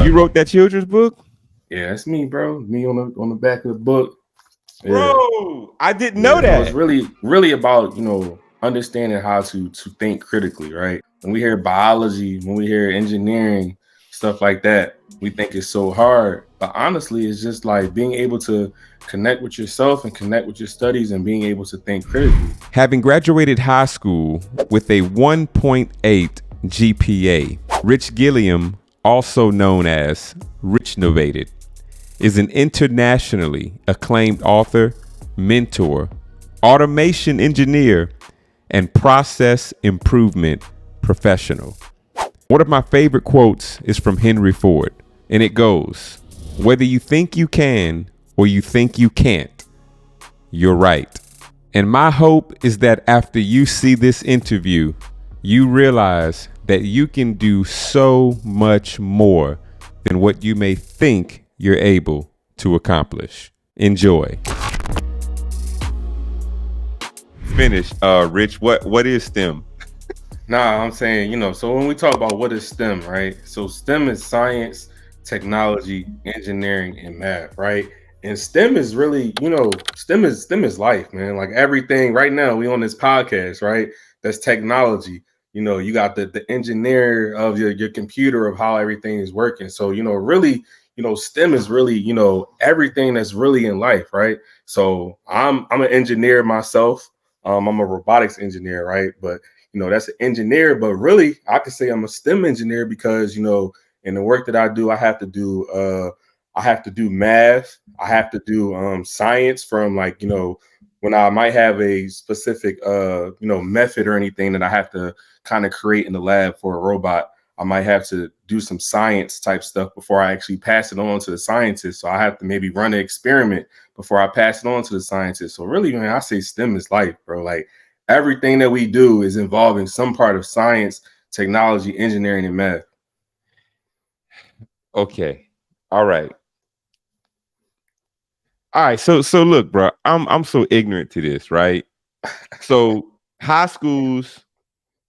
You wrote that children's book? Yeah, that's me, bro. Me on the back of the book. Yeah. Bro, I didn't know that. So it's really about, understanding how to think critically, right? When we hear biology, when we hear engineering, stuff like that, we think it's so hard. But honestly, it's just like being able to connect with yourself and connect with your studies and being able to think critically. Having graduated high school with a 1.8 GPA, Rich Gilliam, also known as Richnovated, is an internationally acclaimed author, mentor, automation engineer, and process improvement professional. One of my favorite quotes is from Henry Ford, and it goes, "Whether you think you can or you think you can't, you're right." And my hope is that after you see this interview, you realize that you can do so much more than what you may think you're able to accomplish. Enjoy. Finish, Rich. What is STEM? Nah, I'm saying, so when we talk about what is STEM, right? So STEM is science, technology, engineering, and math, right? And STEM is really, STEM is life, man. Like everything right now, we on this podcast, right? That's technology. You got the engineer of your computer of how everything is working. So, really, STEM is really, everything that's really in life, right? So I'm an engineer myself. I'm a robotics engineer, right? But that's an engineer, but really I could say I'm a STEM engineer because, in the work that I do, I have to do math. I have to do science from when I might have a specific method or anything that I have to kind of create in the lab for a robot. I might have to do some science type stuff before I actually pass it on to the scientist. So I have to maybe run an experiment before I pass it on to the scientist. So really, man, I say STEM is life, bro. Like everything that we do is involving some part of science, technology, engineering, and math. Okay. All right. So look, bro, I'm so ignorant to this, right? So high schools,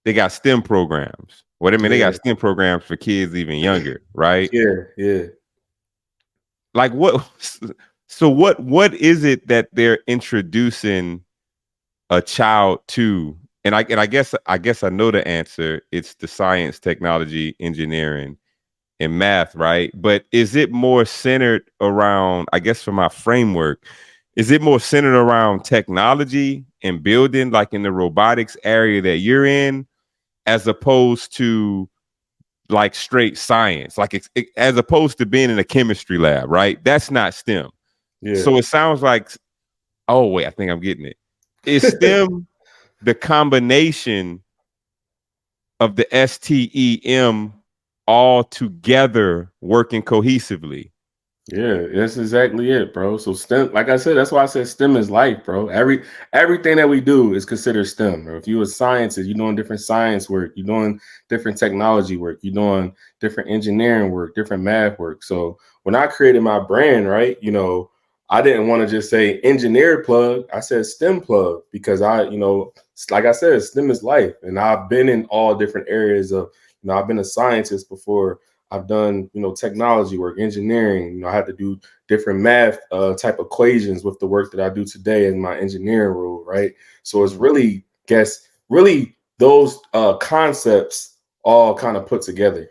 they got STEM programs. They got STEM programs for kids even younger, right? Yeah. Like what? So what is it that they're introducing a child to? And I guess I know the answer. It's the science, technology, engineering, and math, right? But is it more centered around, I guess for my framework, is it more centered around technology and building, like in the robotics area that you're in, as opposed to like straight science, like as opposed to being in a chemistry lab, right? That's not STEM. Yeah. So it sounds like, oh wait, I think I'm getting it. Is STEM the combination of the STEM all together working cohesively? Yeah, that's exactly it, bro. So STEM, like I said, that's why I said STEM is life, bro. Everything that we do is considered STEM, bro. If you're a scientist, you're doing different science work, you're doing different technology work, you're doing different engineering work, different math work. So when I created my brand, right, I didn't want to just say engineer plug. I said STEM plug because like I said, STEM is life. And I've been in all different areas of, I've been a scientist before. I've done, technology work, engineering. I had to do different math type equations with the work that I do today in my engineering role, right? So it's really those concepts all kind of put together.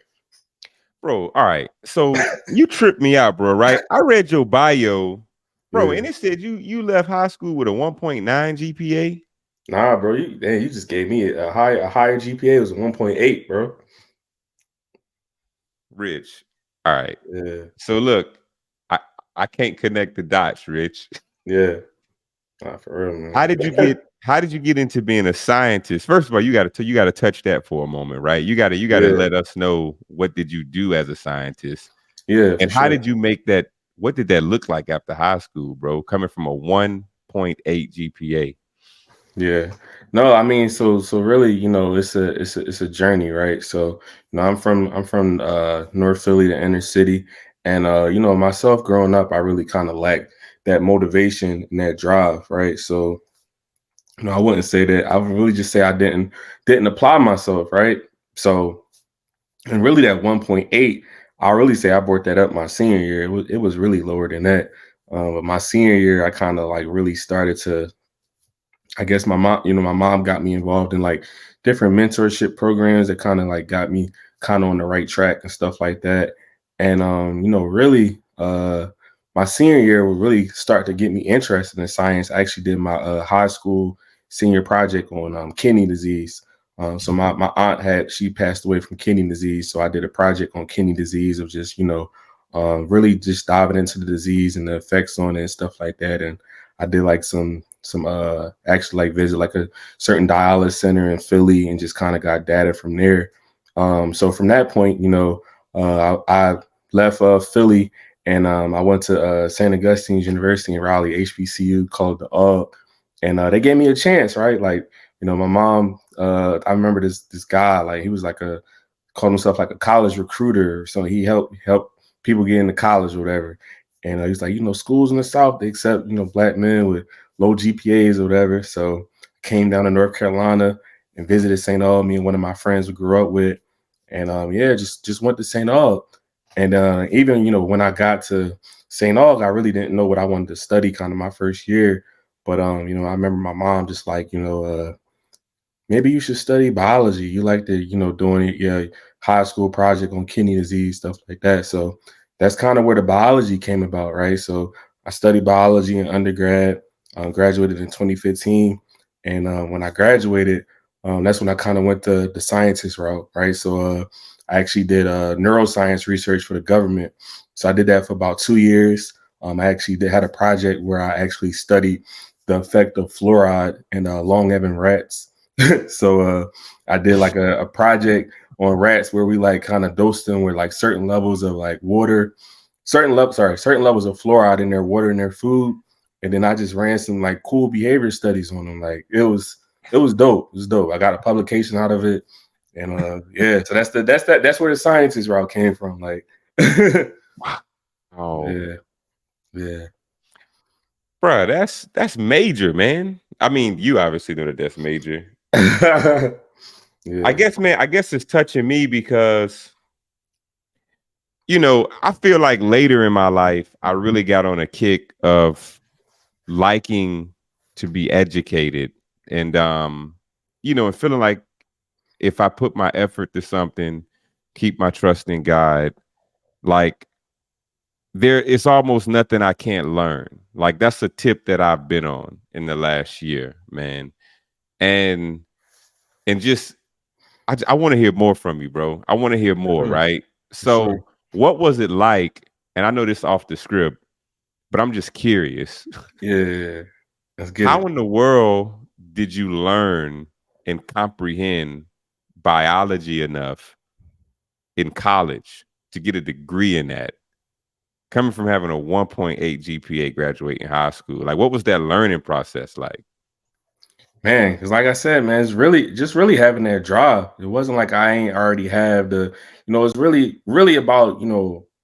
Bro, all right. So you tripped me out, bro, right? I read your bio, bro, and it said you left high school with a 1.9 GPA. Nah, bro, you just gave me a higher GPA. It was a 1.8, bro. Rich. All right. Yeah. So look, I can't connect the dots, Rich. Yeah. Nah, for real, man. How did you get into being a scientist? First of all, you got to touch that for a moment, right? You got to let us know, what did you do as a scientist? Yeah. And how did you make that? What did that look like after high school, bro? Coming from a 1.8 GPA. Yeah. No, I mean, so really, it's a journey, right? So, I'm from North Philly, the inner city. And myself growing up, I really kind of lacked that motivation and that drive, right? So, I wouldn't say that. I would really just say I didn't apply myself, right? So, and really that 1.8, I'll really say I brought that up my senior year. It was really lower than that. But my senior year, I kind of like really started to, I guess my mom got me involved in like different mentorship programs that kind of like got me kind of on the right track and stuff like that. And really my senior year would really start to get me interested in science. I actually did my high school senior project on kidney disease. So my aunt she passed away from kidney disease. So I did a project on kidney disease of just, really just diving into the disease and the effects on it and stuff like that. And I did like some actually like visit like a certain dialysis center in Philly and just kind of got data from there. So from that point, I left Philly and I went to St. Augustine's University in Raleigh, HBCU, called the UGG, and they gave me a chance, right? Like, my mom, I remember this guy, like he was like called himself like a college recruiter. So he helped people get into college or whatever. And he's like, schools in the South, they accept, black men with low GPAs or whatever. So I came down to North Carolina and visited St. Aug, me and one of my friends we grew up with. And just went to St. Aug. And even, when I got to St. Aug, I really didn't know what I wanted to study kind of my first year. But, I remember my mom just like, maybe you should study biology. You like to, doing your high school project on kidney disease, stuff like that. So that's kind of where the biology came about, right? So I studied biology in undergrad, graduated in 2015. And when I graduated, that's when I kind of went the scientist route, right? So I actually did neuroscience research for the government. So I did that for about 2 years. I actually had a project where I actually studied the effect of fluoride in long-living rats. So I did like a project on rats where we like kind of dosed them with like certain levels of like certain levels of fluoride in their water and their food. And then I just ran some like cool behavior studies on them. Like it was dope. It was dope. I got a publication out of it. And so that's where the scientist route came from. Like Oh, yeah, yeah. bro, that's major, man. I mean, you obviously know that that's major. I Yeah. guess, man, I guess it's touching me because, I feel like later in my life, I really got on a kick of liking to be educated and, and feeling like if I put my effort to something, keep my trust in God, like it's almost nothing I can't learn. Like that's a tip that I've been on in the last year, man. And just I want to hear more from you, bro. I want to hear more, Sure. right? For sure. So, what was it like? And I know this off the script, but I'm just curious. Yeah. Let's get How it. in the world did you learn and comprehend biology enough in college to get a degree in that? Coming from having a 1.8 GPA graduating high school, like what was that learning process like? Man, because like I said, man, it's really having that drive. It wasn't like I ain't already have it's really about,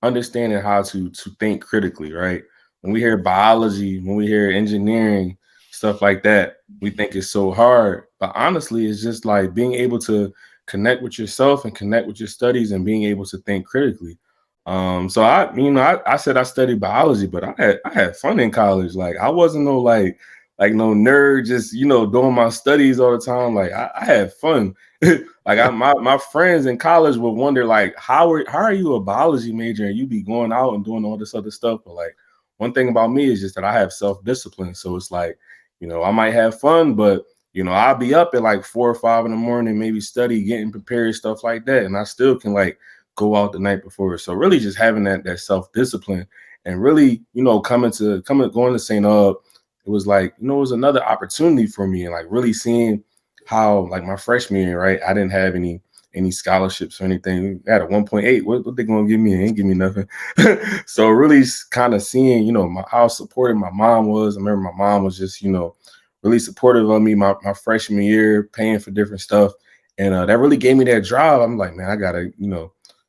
understanding how to think critically, right? When we hear biology, when we hear engineering, stuff like that, we think it's so hard. But honestly, it's just like being able to connect with yourself and connect with your studies and being able to think critically. So I said I studied biology, but I had fun in college. Like I wasn't no nerd, just doing my studies all the time. Like I had fun. Like my friends in college would wonder like how are you a biology major and you be going out and doing all this other stuff. But like one thing about me is just that I have self-discipline. So it's like, I might have fun, but I'll be up at like 4 or 5 in the morning, maybe study, getting prepared, stuff like that. And I still can like go out the night before. So really just having that self-discipline and really, going to St. Aug, it was like, it was another opportunity for me and like really seeing how like my freshman year, right? I didn't have any scholarships or anything. I had a 1.8. What they gonna give me? They ain't give me nothing. So really kind of seeing, how supportive my mom was. I remember my mom was just, really supportive of me my freshman year, paying for different stuff. And that really gave me that drive. I'm like, man, I gotta,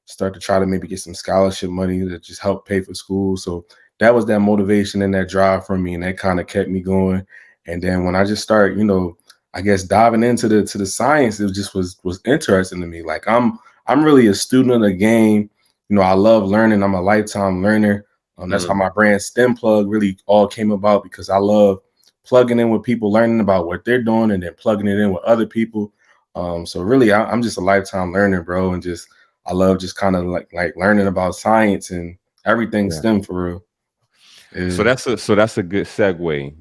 start to try to maybe get some scholarship money to just help pay for school. So that was that motivation and that drive for me, and that kind of kept me going. And then when I just started, I guess diving into the science, it just was interesting to me. Like I'm really a student of the game, I love learning. I'm a lifetime learner. That's how my brand StemPlug really all came about, because I love plugging in with people, learning about what they're doing, and then plugging it in with other people. So really, I'm just a lifetime learner, bro, and just I love just kind of like learning about science and everything Yeah. STEM for real. So Yeah. that's a good segue.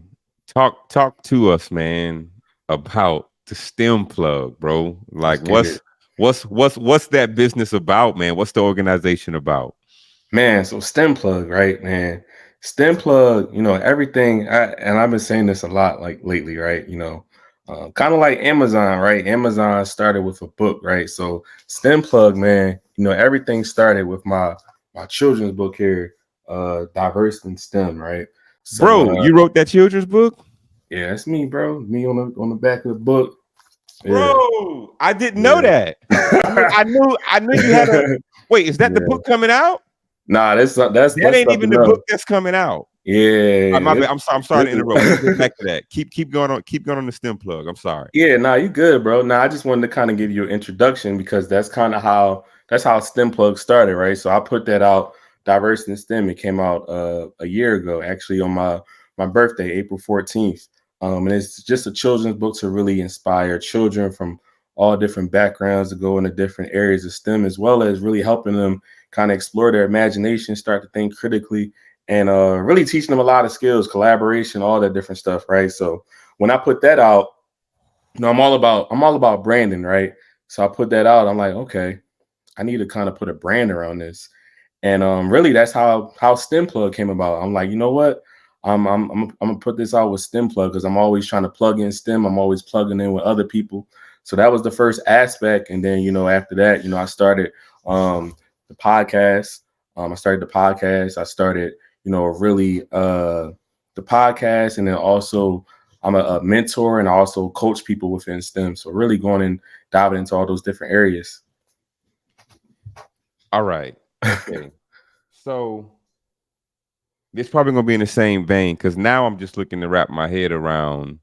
Talk to us, man, about the STEM plug, bro. Let's Like get it. what's that business about, man? What's the organization about? Man, so STEM plug, right, man? STEM plug, everything. And I've been saying this a lot, like lately, right? Kind of like Amazon, right? Amazon started with a book, right? So STEM plug, man, everything started with my children's book here, Diverse in STEM, right? So, Bro, you wrote that children's book? yeah, that's me, bro. Me on the back of the book. Yeah, Bro, I didn't know yeah. that. I knew you had a wait, is that the Yeah. book coming out? Nah, That that's ain't even something the book else. that's coming out. My Yeah, bad. I'm sorry this to interrupt. We'll get is back to that. Keep going on. Keep going on the STEM plug. I'm sorry. Yeah, nah, you good, bro. Nah, I just wanted to kind of give you an introduction, because that's kind of how STEM Plug started, right? So I put that out, Diverse in STEM. It came out a year ago, actually on my birthday, April 14th. And it's just a children's book to really inspire children from all different backgrounds to go into different areas of STEM, as well as really helping them kind of explore their imagination, start to think critically, and really teaching them a lot of skills, collaboration, all that different stuff, right? So when I put that out, I'm all about branding, right? So I put that out. I'm like, okay, I need to kind of put a brand around this. And really, that's how STEM Plug came about. I'm like, you know what? I'm gonna put this out with STEM Plug, because I'm always trying to plug in STEM. I'm always plugging in with other people. So that was the first aspect. And then, after that, I started the podcast. I started, really the podcast, and then also I'm a mentor, and I also coach people within STEM. So really going and diving into all those different areas. All right. Okay. So it's probably gonna be in the same vein because now I'm just looking to wrap my head around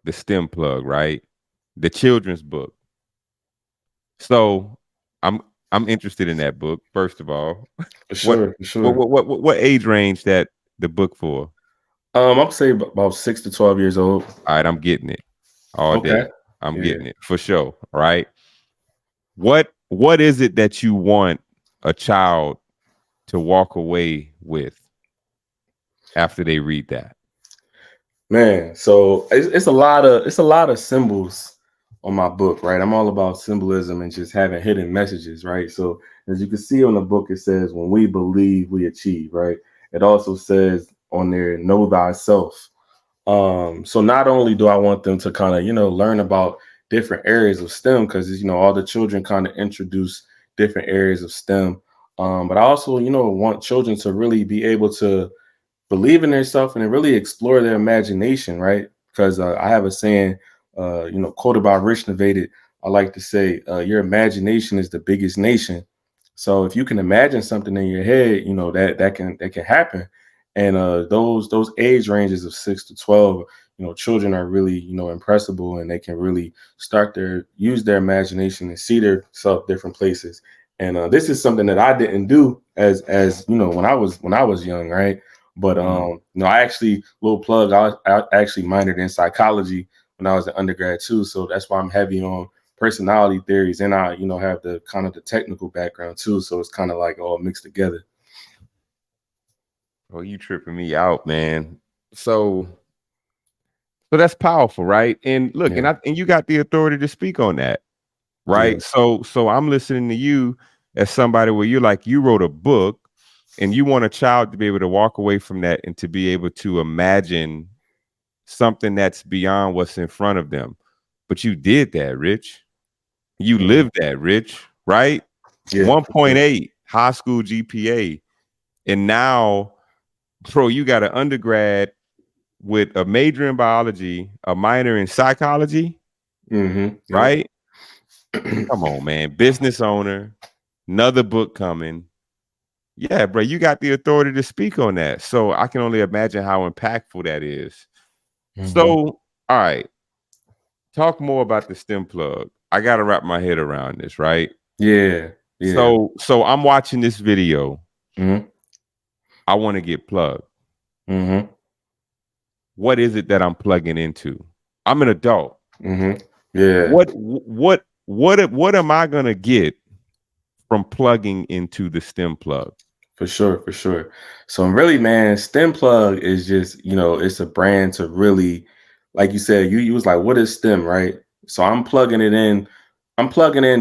the STEM plug, right? The children's book. So I'm I'm interested in that book. First of all, For what sure, for what sure. what what, what age range that the book for? I'll say about 6 to 12 years old. All right, I'm getting it all Okay. day. I'm Yeah. getting it for sure. All right. What is it that you want a child to walk away with after they read that? Man, so it's a lot of symbols on my book, right? I'm all about symbolism and just having hidden messages, right? So as you can see on the book, it says, when we believe, we achieve, right? It also says on there, know thyself. So not only do I want them to kind of, learn about different areas of STEM, because all the children kind of introduce different areas of STEM. But I also, want children to really be able to believe in themselves and really explore their imagination, right? Because I have a saying, quoted by Richnovated. I like to say, your imagination is the biggest nation. So if you can imagine something in your head, that can happen. And those age ranges of 6 to 12, children are really, impressible, and they can really start their use their imagination and see themselves different places. And this is something that I didn't do as when I was young, right? But Mm. I actually, little plug, I actually minored in psychology when I was an undergrad too. So that's why I'm heavy on personality theories, and I, have the kind of the technical background too. So it's kind of like all mixed together. Oh, you tripping me out, man. So so that's powerful, right? And look, Yeah. and you got the authority to speak on that, Yeah. right? So I'm listening to you as somebody where you're like, you wrote a book and you want a child to be able to walk away from that and to be able to imagine something that's beyond what's in front of them. But you did that, Rich. You Mhm. lived that, Rich, right? Yeah. For sure. 1.8 high school GPA. And now, bro, you got an undergrad with a major in biology, a minor in psychology, Yep. right? Come on, man. Business owner, another book coming. Yeah, bro, you got the authority to speak on that. So I can only imagine how impactful that is. So, hmm all right, talk more about the STEM plug. I got to wrap my head around this, right? Yeah. Yeah. So I'm watching this video. Mm-hmm. I want to get plugged. Mm-hmm. What is it that I'm plugging into? I'm an adult. Mm-hmm. Yeah. What am I gonna get from plugging into the stem plug? For sure, for sure. So really, man, STEM plug is just, it's a brand to really, like you said, you was like, what is STEM, right? So I'm plugging in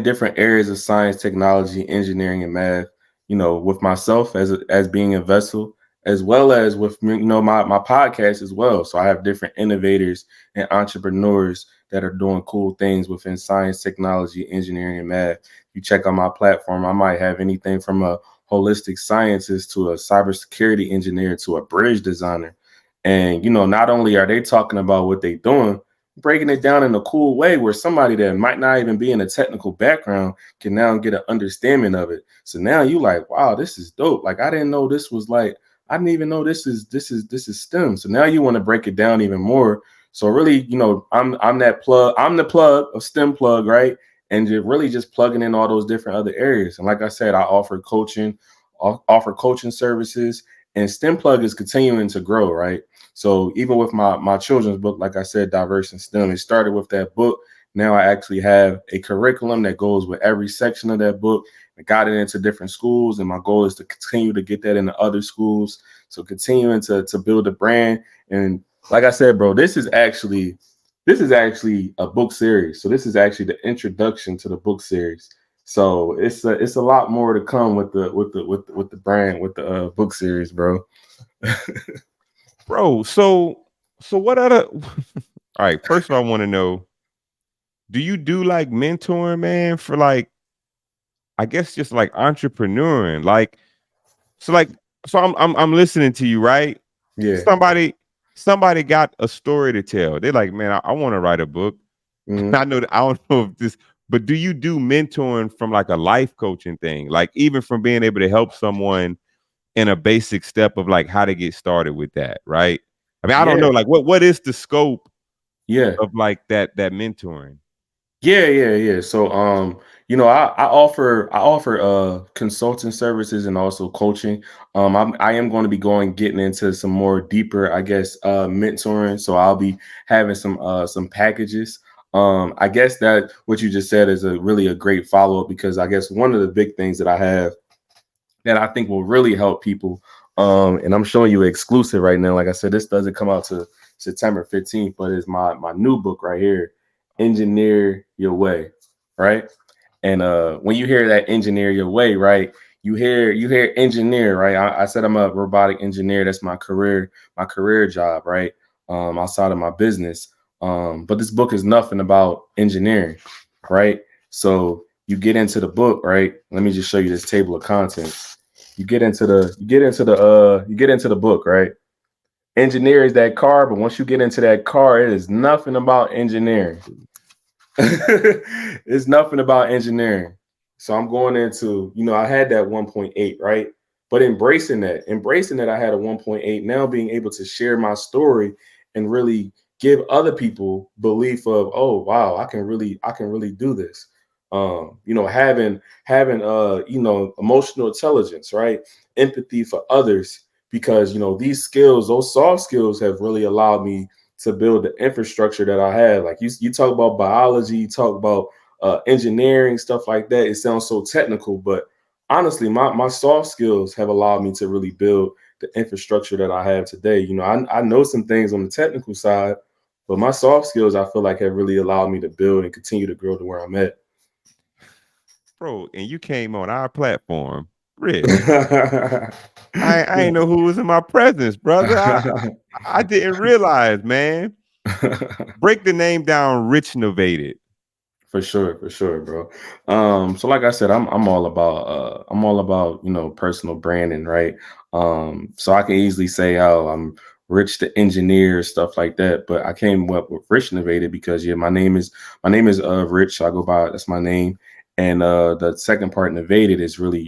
different areas of science, technology, engineering, and math, with myself as being a vessel, as well as with my podcast as well. So I have different innovators and entrepreneurs that are doing cool things within science, technology, engineering, and math. You check out my platform, I might have anything from a holistic scientist to a cybersecurity engineer to a bridge designer. And, not only are they talking about what they're doing, breaking it down in a cool way where somebody that might not even be in a technical background can now get an understanding of it. So now you like, wow, this is dope. Like I didn't know this was like, I didn't even know this is STEM. So now you want to break it down even more. So really, I'm that plug, I'm the plug of STEM plug, right? And really just plugging in all those different other areas. And like I said, I offer coaching services, and STEM Plug is continuing to grow, right? So even with my children's book, like I said, Diverse in STEM, it started with that book. Now I actually have a curriculum that goes with every section of that book. I got it into different schools, and my goal is to continue to get that into other schools. So continuing to build a brand. And like I said, bro, this is actually a book series. So this is actually the introduction to the book series. So it's a lot more to come with the brand, with the book series, bro. Bro, so what other all right, first of all, I want to know, do you do like mentoring, man, for like I guess just like entrepreneuring? So like so I'm listening to you, right? Yeah. Somebody got a story to tell. They're like, man, I want to write a book. Hmm. I know that I don't know if this, but do you do mentoring from like a life coaching thing? Like even from being able to help someone in a basic step of like how to get started with that, right? I mean, I don't Yeah. know, like what is the scope Yeah. of like that mentoring? Yeah. So I offer consulting services and also coaching. I am going to be getting into some more deeper, I guess, mentoring. So I'll be having some packages. I guess that what you just said is a great follow-up, because I guess one of the big things that I have that I think will really help people. And I'm showing you exclusive right now. Like I said, this doesn't come out to September 15th, but it's my new book right here, Engineer Your Way, right? And when you hear that engineer your way, right? You hear engineer, right? I said I'm a robotic engineer. That's my career job, right? Outside of my business. But this book is nothing about engineering, right? So you get into the book, right? Let me just show you this table of contents. You get into the book, right? Engineer is that car, but once you get into that car, it is nothing about engineering. It's nothing about engineering. So I'm going into, I had that 1.8, right? But embracing that I had a 1.8, now being able to share my story and really give other people belief of, oh wow, I can really do this. Having emotional intelligence, right? Empathy for others, because these skills, those soft skills have really allowed me to build the infrastructure that I have. Like you talk about biology, you talk about engineering, stuff like that. It sounds so technical, but honestly, my soft skills have allowed me to really build the infrastructure that I have today. I know some things on the technical side, but my soft skills, I feel like, have really allowed me to build and continue to grow to where I'm at. Bro, and you came on our platform, Rich. I ain't know who was in my presence, brother. I didn't realize, man. Break the name down, Richnovated. For sure, bro. So like I said, I'm all about personal branding, right? So I can easily say, oh, I'm Rich the engineer, stuff like that. But I came up with Rich Innovated because, yeah, my name is Rich. So I go by, that's my name. And the second part, innovated, is really,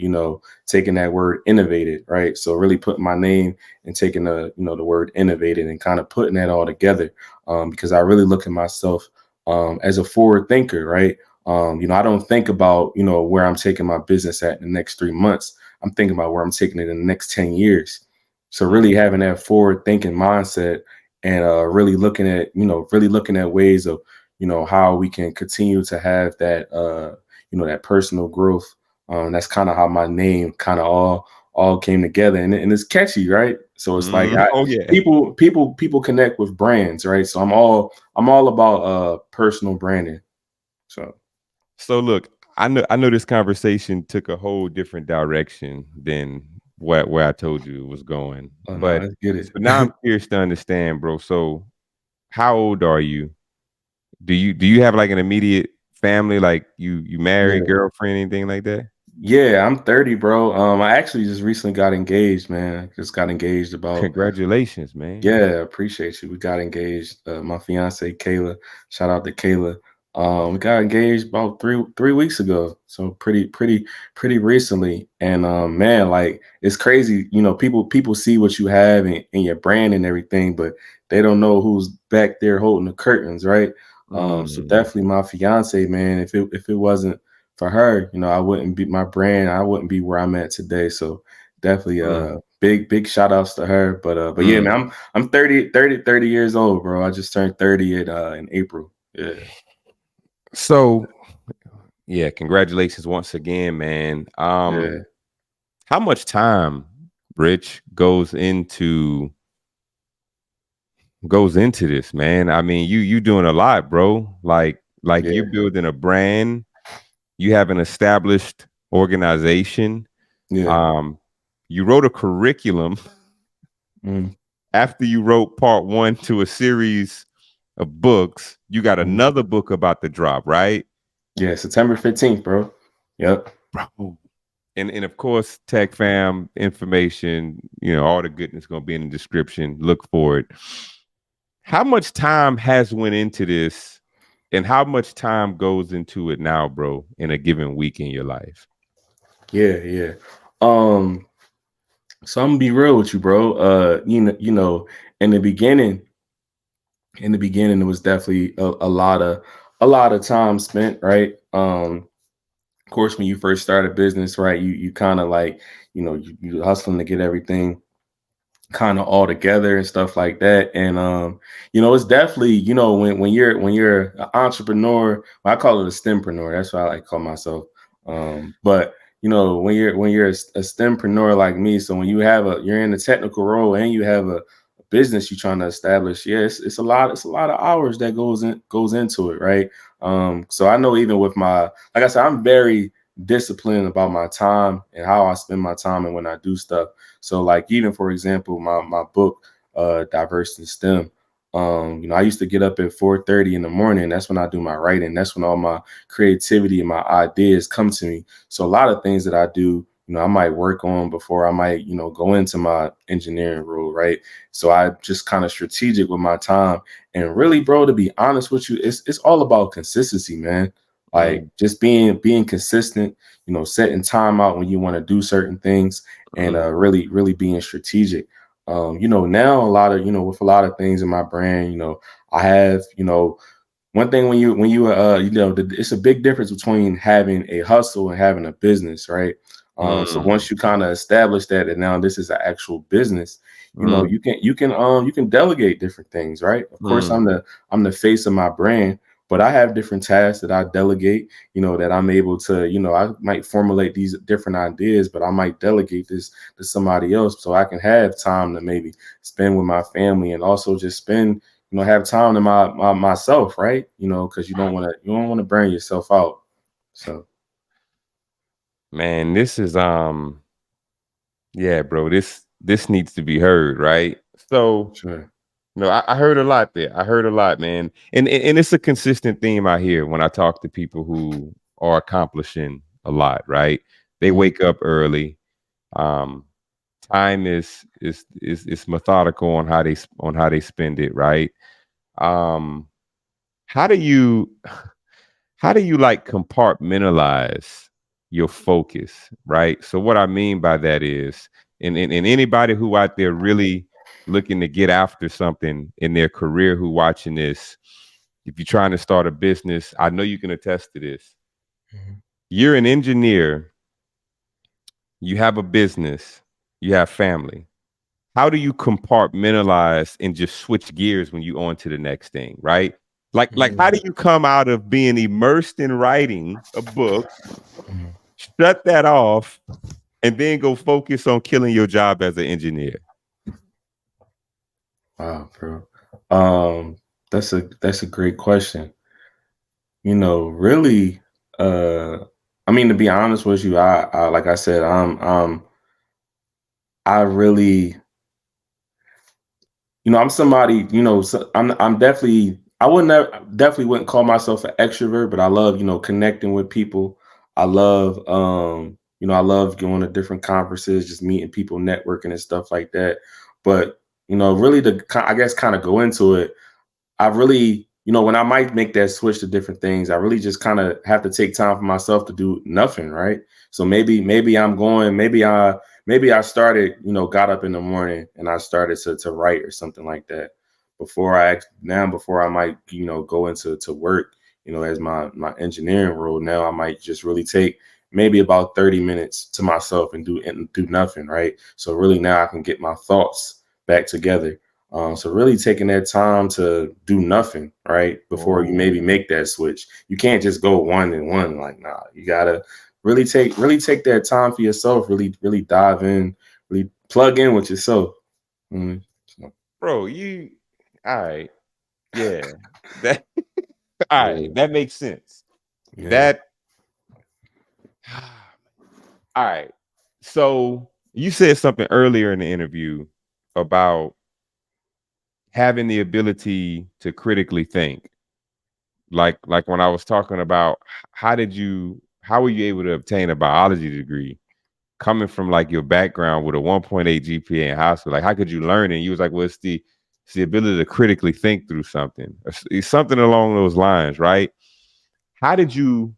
taking that word innovated, right? So really putting my name and taking the word innovated and kind of putting that all together. Because I really look at myself as a forward thinker, right? I don't think about, where I'm taking my business at in the next 3 months. I'm thinking about where I'm taking it in the next 10 years. So really Mm, having that forward thinking mindset and really looking at ways of, how we can continue to have that, that personal growth. That's kind of how my name kind of all came together, and it's catchy, right? So it's like oh yeah. people connect with brands, right? So I'm all about personal branding. So So look, I know this conversation took a whole different direction than where I told you it was going. oh no, But let's get so it. now I'm curious to understand, bro. So how old are you? Do you have like an immediate family, like you married, Yeah. girlfriend, anything like that? Yeah, I'm 30, bro. I actually just recently got engaged, man. Just got engaged about. Congratulations, man. Yeah, appreciate you. We got engaged. My fiance Kayla, shout out to Kayla. We got engaged about three weeks ago, so pretty recently. And man, like it's crazy. People see what you have in your brand and everything, but they don't know who's back there holding the curtains, right? So Mm, definitely my fiance, man. If it wasn't for her, I wouldn't be my brand. I wouldn't be where I'm at today. So definitely mm, big shout outs to her. But yeah, mm. man, I'm 30 years old, bro. I just turned 30 in April. Yeah. So yeah, congratulations once again, man. Yeah. How much time, Rich, goes into this, man? I mean, you doing a lot, bro. Like you Yeah. building a brand, you have an established organization. Yeah. Um, you wrote a curriculum Mm, after you wrote part one to a series of books. You got mm. another book about to drop, right? Yeah, September 15th, bro. Yep. Bro. And of course, Tech Fam information, all the goodness gonna be in the description. Look for it. How much time has went into this, and how much time goes into it now, bro, in a given week in your life? Yeah, yeah. Um, so I'm gonna be real with you, bro. In the beginning, it was definitely a lot of time spent, right? Of course, when you first start a business, right, you kind of like, you hustling to get everything kind of all together and stuff like that. And it's definitely, when you're an entrepreneur, well, I call it a stempreneur. That's what I like to call myself. But when you're a stempreneur like me, so when you're in a technical role and you have a business you're trying to establish, yeah, it's a lot of hours that goes into it, right? So I know even with like I said, I'm very disciplined about my time and how I spend my time and when I do stuff. So like even for example, my book, Diverse in STEM. I used to get up at 4:30 in the morning. That's when I do my writing. That's when all my creativity and my ideas come to me. So a lot of things that I do, I might work on before I might, go into my engineering role, right? So I just kind of strategic with my time. And really, bro, to be honest with you, it's all about consistency, man. Like Mm, just being consistent, setting time out when you want to do certain things and mm, really being strategic. Now with a lot of things in my brand, I have, one thing it's a big difference between having a hustle and having a business, right? So mm, once you kind of establish that and now this is an actual business, mm, you can delegate different things, right? Of course, mm, I'm the face of my brand, but I have different tasks that I delegate, that I'm able to, I might formulate these different ideas, but I might delegate this to somebody else so I can have time to maybe spend with my family and also just spend, have time to myself, right? Because you don't want to burn yourself out. So Man, this is yeah, bro. This needs to be heard, right? So sure. no, I heard a lot there. I heard a lot, man. And it's a consistent theme I hear when I talk to people who are accomplishing a lot, right? They Mhm. wake up early. Um, time is methodical on how they spend it, right? Um, how do you like compartmentalize your focus, right? So what I mean by that is, and anybody who out there really looking to get after something in their career who watching this, if you're trying to start a business, I know you can attest to this. You're an engineer, you have a business, you have family. How do you compartmentalize and just switch gears when you on to the next thing, right? Like how do you come out of being immersed in writing a book, shut that off, and then go focus on killing your job as an engineer? Wow, bro. That's a great question. Really, I mean, to be honest with you, I like I said, I really, I'm somebody, so I'm definitely, definitely wouldn't call myself an extrovert, but I love, connecting with people. I love, I love going to different conferences, just meeting people, networking and stuff like that. But, really I guess kind of go into it. I really, when I might make that switch to different things, I really just kind of have to take time for myself to do nothing, right? So maybe I'm going, maybe I started, got up in the morning and I started to write or something like that. Before I might, go into to work, as my engineering role, now I might just really take maybe about 30 minutes to myself and do nothing, right? So really now I can get my thoughts back together. So really taking that time to do nothing, right? Before you maybe make that switch. You can't just go one and one. Like, nah, you gotta really take that time for yourself, really dive in, really plug in with yourself. So, Bro, you all right. Yeah. That all yeah, right. That makes sense. yeah, That all right. So you said something earlier in the interview about having the ability to critically think. Like when I was talking about how were you able to obtain a biology degree coming from like your background with a 1.8 GPA in high school? Like how could you learn it? And you was like, well, it's the ability to critically think through something. It's something along those lines, right? How did you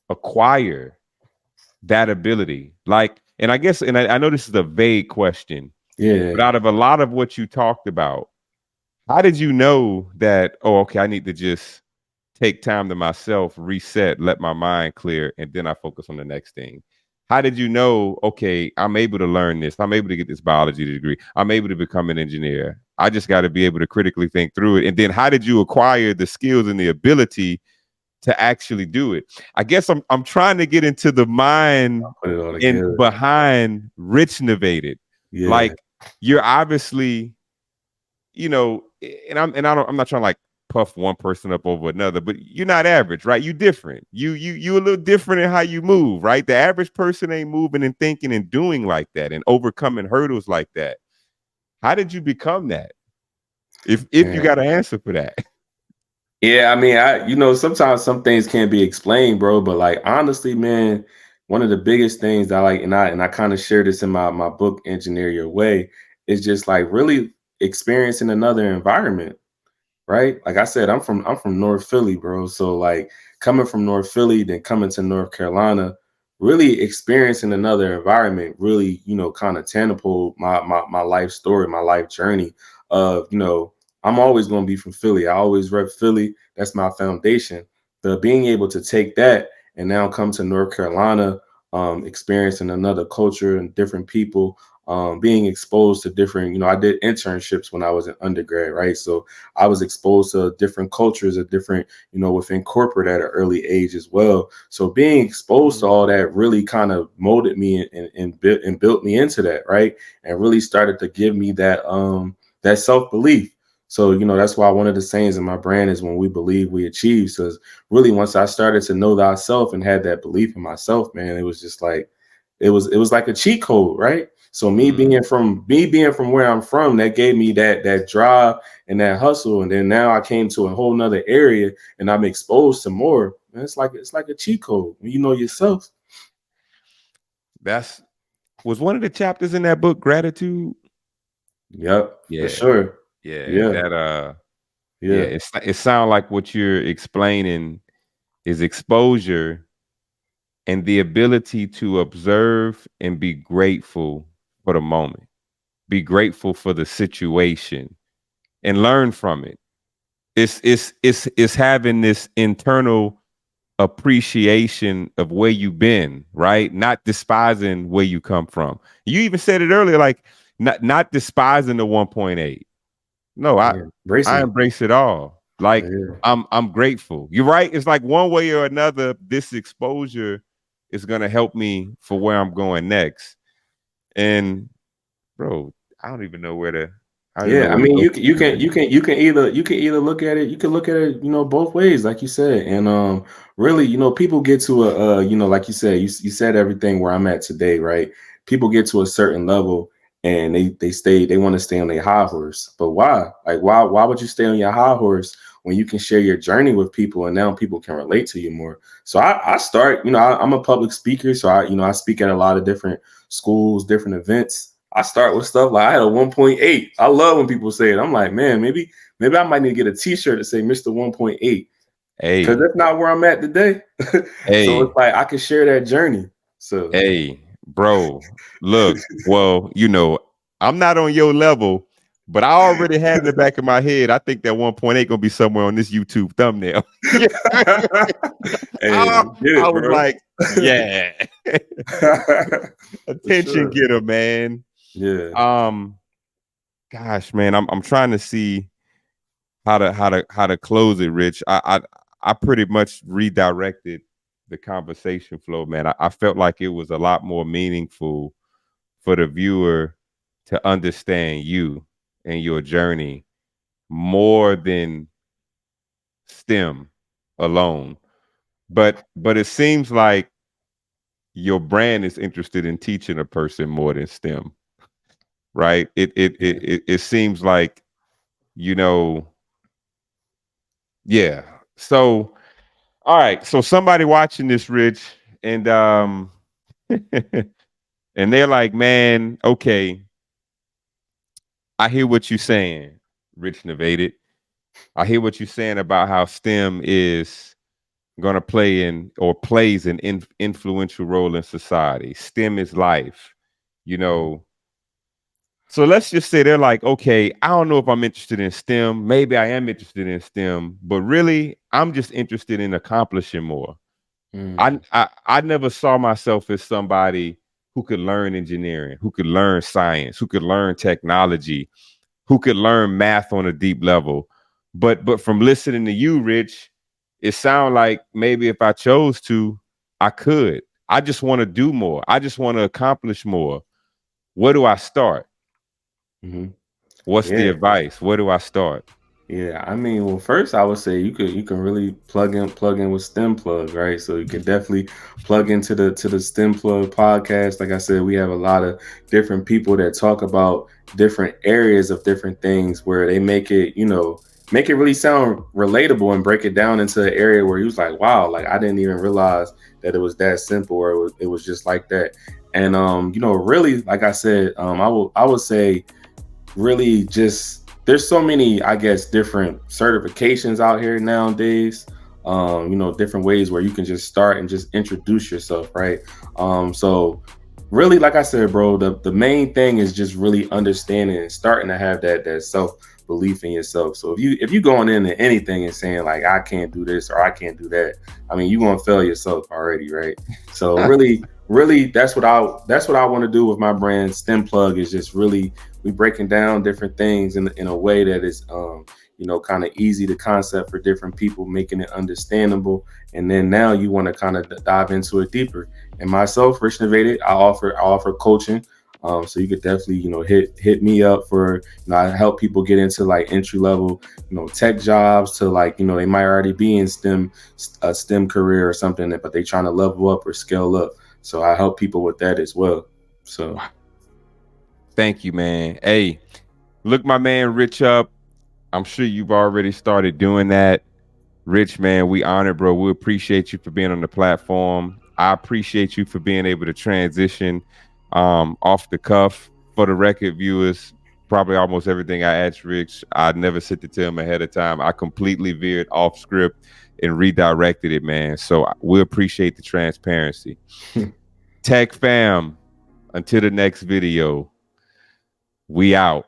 acquire that ability? Like, and I guess, and I know this is a vague question, but yeah. out of a lot of what you talked about, how did you know that, oh, okay, I need to just take time to myself, reset, let my mind clear, and then I focus on the next thing? How did you know, okay, I'm able to learn this, I'm able to get this biology degree, I'm able to become an engineer? I just got to be able to critically think through it. And then how did you acquire the skills and the ability to actually do it? I guess I'm trying to get into the mind Put it all in together. behind Richnovated. Yeah, Like you're obviously, I'm not trying to like puff one person up over another, but you're not average, right? You different. You a little different in how you move, right? The average person ain't moving and thinking and doing like that and overcoming hurdles like that. How did you become that? If you man. got an answer for that. Yeah, I mean, sometimes some things can't be explained, bro. But like honestly, man, one of the biggest things that I like, and I kind of share this in my book, Engineer Your Way, is just like really experiencing another environment, right? Like I said, I'm from North Philly, bro. So like coming from North Philly, then coming to North Carolina, really experiencing another environment, really, kind of tentpole my life story, my life journey of, I'm always gonna be from Philly. I always rep Philly. That's my foundation. The being able to take that and now come to North Carolina, experiencing another culture and different people, being exposed to different, I did internships when I was an undergrad, right? So I was exposed to different cultures, a different, within corporate at an early age as well. So being exposed to all that really kind of molded me and built me into that, right? And really started to give me that self-belief. So, that's why one of the sayings in my brand is when we believe, we achieve. So really once I started to know thyself and had that belief in myself, man, it was just like it was like a cheat code, right? So me being from where I'm from, that gave me that drive and that hustle. And then now I came to a whole nother area and I'm exposed to more. Man, it's like a cheat code when you know yourself. That's was one of the chapters in that book, Gratitude. Yep, for Yeah, sure. yeah. Yeah, Yeah, yeah. it sounds like what you're explaining is exposure and the ability to observe and be grateful for the moment, be grateful for the situation, and learn from it. It's having this internal appreciation of where you've been, right? Not despising where you come from. You even said it earlier, like not despising the 1.8. No, Yeah, I embracing it. embrace it all. Like Yeah. I'm grateful. You're right. It's like one way or another, this exposure is gonna help me for where I'm going next. And bro, I don't even know where to Yeah, I to mean, go you from can you here, can man. you can you can either look at it, you can look at it, both ways, like you said. And really, people get to like you said, you said everything where I'm at today, right? People get to a certain level and they want to stay on their high horse. But why? Like why would you stay on your high horse when you can share your journey with people and now people can relate to you more? So I start, I'm a public speaker, so I speak at a lot of different schools, different events. I start with stuff like I had a 1.8. I love when people say it. I'm like, man, maybe I might need to get a T-shirt that say Mr. 1.8 because Hey, that's not where I'm at today. So it's hey, like I can share that journey. So hey, bro. Look, well, I'm not on your level, but I already had in the back of my head. I think that 1.8 gonna be somewhere on this YouTube thumbnail. Yeah. hey, I, get I it, was bro. like, yeah. For Attention sure. getter, man. Yeah. Um, gosh, man, I'm trying to see how to close it, Rich. I pretty much redirected the conversation flow, man. I felt like it was a lot more meaningful for the viewer to understand you and your journey more than STEM alone. But it seems like your brand is interested in teaching a person more than STEM, right? Yeah. It seems like, you know, yeah. So all right, so somebody watching this, Rich, and and they're like, man, okay, I hear what you're saying, Richnovated. I hear what you're saying about how STEM is going to play in or plays an influential role in society. STEM is life, you Mhm. know. So let's just say they're like, okay, I don't know if I'm interested in STEM. Maybe I am interested in STEM, but really, I'm just interested in accomplishing more. Mm. I never saw myself as somebody who could learn engineering, who could learn science, who could learn technology, who could learn math on a deep level. But from listening to you, Rich, it sounds like maybe if I chose to, I could. I just want to do more. I just want to accomplish more. Where do I start? Mhm. What's the Yeah. advice? Where do I start? Yeah, I mean, well, first I would say you can really plug in with Stem Plug, right? So you can definitely plug into the Stem Plug podcast. Like I said, we have a lot of different people that talk about different areas of different things where they make it really sound relatable and break it down into an area where you was like, wow, like I didn't even realize that it was that simple or it was just like that. And really, like I said, I would say really just there's so many, I guess, different certifications out here nowadays. Different ways where you can just start and just introduce yourself, right? So really, like I said, bro, the main thing is just really understanding and starting to have that self belief in yourself. So if you going into anything and saying like I can't do this or I can't do that, I mean you're gonna fail yourself already, right? So really that's what I want to do with my brand Stem Plug is just really we breaking down different things in a way that is kind of easy to concept for different people, making it understandable. And then now you want to kind of dive into it deeper. And myself, Richnovated, I offer coaching. So you could definitely hit me up for I help people get into like entry level tech jobs to like they might already be in STEM a STEM career or something, but they trying to level up or scale up. So I help people with that as well. So Wow. Thank you, man. Hey, look my man Rich up. I'm sure you've already started doing that. Rich, man, we honored, bro. We appreciate you for being on the platform. I appreciate you for being able to transition off the cuff. For the record, viewers, probably almost everything I asked Rich, I never said to tell him ahead of time. I completely veered off script and redirected it, man. So we appreciate the transparency. Tech fam, until the next video, we out.